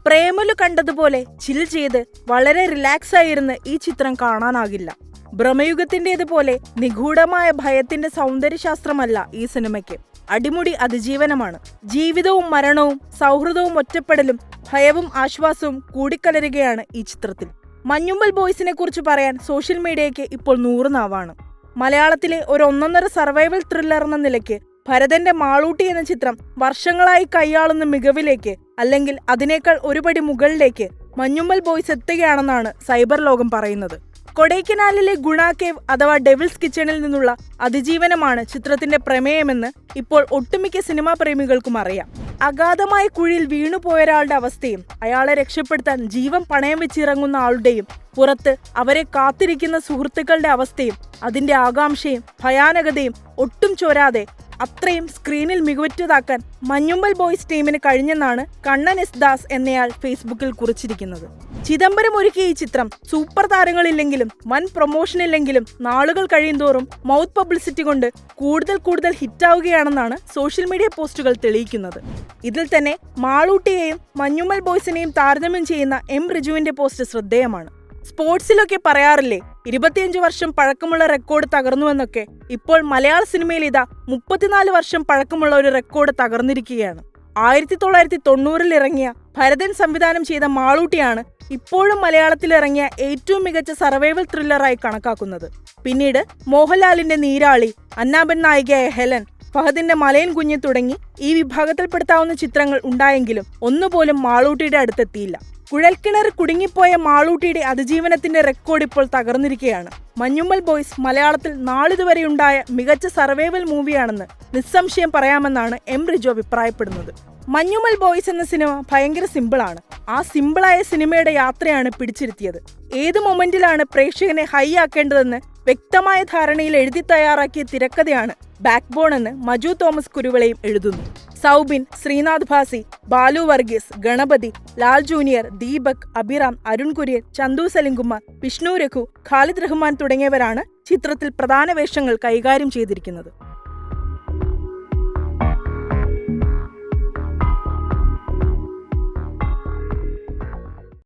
പ്രേമലു കണ്ടതുപോലെ ചിൽ ചെയ്ത് വളരെ റിലാക്സ് ആയിരുന്ന് ഈ ചിത്രം കാണാനാകില്ല. ഭ്രമയുഗത്തിൻ്റെതുപോലെ നിഗൂഢമായ ഭയത്തിന്റെ സൗന്ദര്യശാസ്ത്രമല്ല ഈ സിനിമയ്ക്ക്. അടിമുടി അതിജീവനമാണ്. ജീവിതവും മരണവും, സൗഹൃദവും ഒറ്റപ്പെടലും, ഭയവും ആശ്വാസവും കൂടിക്കലരുകയാണ് ഈ ചിത്രത്തിൽ. മഞ്ഞുമ്മൽ ബോയ്സിനെ കുറിച്ച് പറയാൻ സോഷ്യൽ മീഡിയയ്ക്ക് ഇപ്പോൾ 100 നാവാണ്. മലയാളത്തിലെ ഒരു ഒന്നൊന്നര സർവൈവൽ ത്രില്ലർ എന്ന നിലയ്ക്ക് ഭരതന്റെ മാളൂട്ടി എന്ന ചിത്രം വർഷങ്ങളായി കൈയാളുന്ന മികവിലേക്ക്, അല്ലെങ്കിൽ അതിനേക്കാൾ ഒരുപടി മുകളിലേക്ക് മഞ്ഞുമ്മൽ ബോയ്സ് എത്തുകയാണെന്നാണ് സൈബർ ലോകം പറയുന്നത്. കൊടൈക്കനാലിലെ ഗുണ കേവ് അഥവാ ഡെവിൾസ് കിച്ചണിൽ നിന്നുള്ള അതിജീവനമാണ് ചിത്രത്തിന്റെ പ്രമേയമെന്ന് ഇപ്പോൾ ഒട്ടുമിക്ക സിനിമാ പ്രേമികൾക്കും അറിയാം. അഗാധമായ കുഴിയിൽ വീണുപോയൊരാളുടെ അവസ്ഥയും, അയാളെ രക്ഷപ്പെടുത്താൻ ജീവൻ പണയം വെച്ചിറങ്ങുന്ന ആളുടെയും, പുറത്ത് അവരെ കാത്തിരിക്കുന്ന സുഹൃത്തുക്കളുടെ അവസ്ഥയും, അതിന്റെ ആകാംക്ഷയും ഭയാനകതയും ഒട്ടും ചോരാതെ അത്രയും സ്ക്രീനിൽ മികവുറ്റതാക്കാൻ മഞ്ഞുമ്മൽ ബോയ്സ് ടീമിന് കഴിഞ്ഞെന്നാണ് കണ്ണൻ എസ് ദാസ് എന്നയാൾ ഫേസ്ബുക്കിൽ കുറിച്ചിരിക്കുന്നത്. ചിദംബരം ഒരുക്കിയ ഈ ചിത്രം സൂപ്പർ താരങ്ങളില്ലെങ്കിലും വൻ പ്രൊമോഷൻ ഇല്ലെങ്കിലും നാളുകൾ കഴിയുന്തോറും മൗത്ത് പബ്ലിസിറ്റി കൊണ്ട് കൂടുതൽ ഹിറ്റാവുകയാണെന്നാണ് സോഷ്യൽ മീഡിയ പോസ്റ്റുകൾ തെളിയിക്കുന്നത്. ഇതിൽ തന്നെ മാളൂട്ടിയെയും മഞ്ഞുമ്മൽ ബോയ്സിനെയും താരതമ്യം ചെയ്യുന്ന എം റിജുവിന്റെ പോസ്റ്റ് ശ്രദ്ധേയമാണ്. സ്പോർട്സിലൊക്കെ പറയാറില്ലേ 25 വർഷം പഴക്കമുള്ള റെക്കോർഡ് തകർന്നുവെന്നൊക്കെ. ഇപ്പോൾ മലയാള സിനിമയിൽ ഇതാ 34 വർഷം പഴക്കമുള്ള ഒരു റെക്കോർഡ് തകർന്നിരിക്കുകയാണ്. 1990 ഇറങ്ങിയ ഭരതൻ സംവിധാനം ചെയ്ത മാളൂട്ടിയാണ് ഇപ്പോഴും മലയാളത്തിൽ ഇറങ്ങിയ ഏറ്റവും മികച്ച സർവൈവൽ ത്രില്ലറായി കണക്കാക്കുന്നത്. പിന്നീട് മോഹൻലാലിന്റെ നീരാളി, അന്നാബൻ നായികയായ ഹെലൻ, ഫഹദിന്റെ മലയൻ കുഞ്ഞ് തുടങ്ങി ഈ വിഭാഗത്തിൽപ്പെടുത്താവുന്ന ചിത്രങ്ങൾ ഉണ്ടായെങ്കിലും ഒന്നുപോലും മാളൂട്ടിയുടെ അടുത്തെത്തിയില്ല. കുഴൽക്കിണർ കുടുങ്ങിപ്പോയ മാളൂട്ടിയുടെ അതിജീവനത്തിന്റെ റെക്കോർഡ് ഇപ്പോൾ തകർന്നിരിക്കുകയാണ്. മഞ്ഞുമ്മൽ ബോയ്സ് മലയാളത്തിൽ നാളിതുവരെയുണ്ടായ മികച്ച സർവൈവൽ മൂവിയാണെന്ന് നിസ്സംശയം പറയാമെന്നാണ് എം റിജു അഭിപ്രായപ്പെടുന്നത്. മഞ്ഞുമ്മൽ ബോയ്സ് എന്ന സിനിമ ഭയങ്കര സിമ്പിളാണ്. ആ സിമ്പിളായ സിനിമയുടെ യാത്രയാണ് പിടിച്ചിരുത്തിയത്. ഏത് മൊമെന്റിലാണ് പ്രേക്ഷകനെ ഹൈ ആക്കേണ്ടതെന്ന് വ്യക്തമായ ധാരണയിൽ എഴുതി തയ്യാറാക്കിയ തിരക്കഥയാണ് ബാക്ക് ബോൺ എന്ന് മജു തോമസ് കുരുവിളയും എഴുതുന്നു. സൗബിൻ, ശ്രീനാഥ് ഭാസി, ബാലു വർഗീസ്, ഗണപതി, ലാൽ ജൂനിയർ, ദീപക്, അഭിറാം, അരുൺ കുര്യൻ, ചന്തു സലിംകുമാർ, വിഷ്ണു രഘു, ഖാലിദ് റഹ്മാൻ തുടങ്ങിയവരാണ് ചിത്രത്തിൽ പ്രധാന വേഷങ്ങൾ കൈകാര്യം ചെയ്തിരിക്കുന്നത്.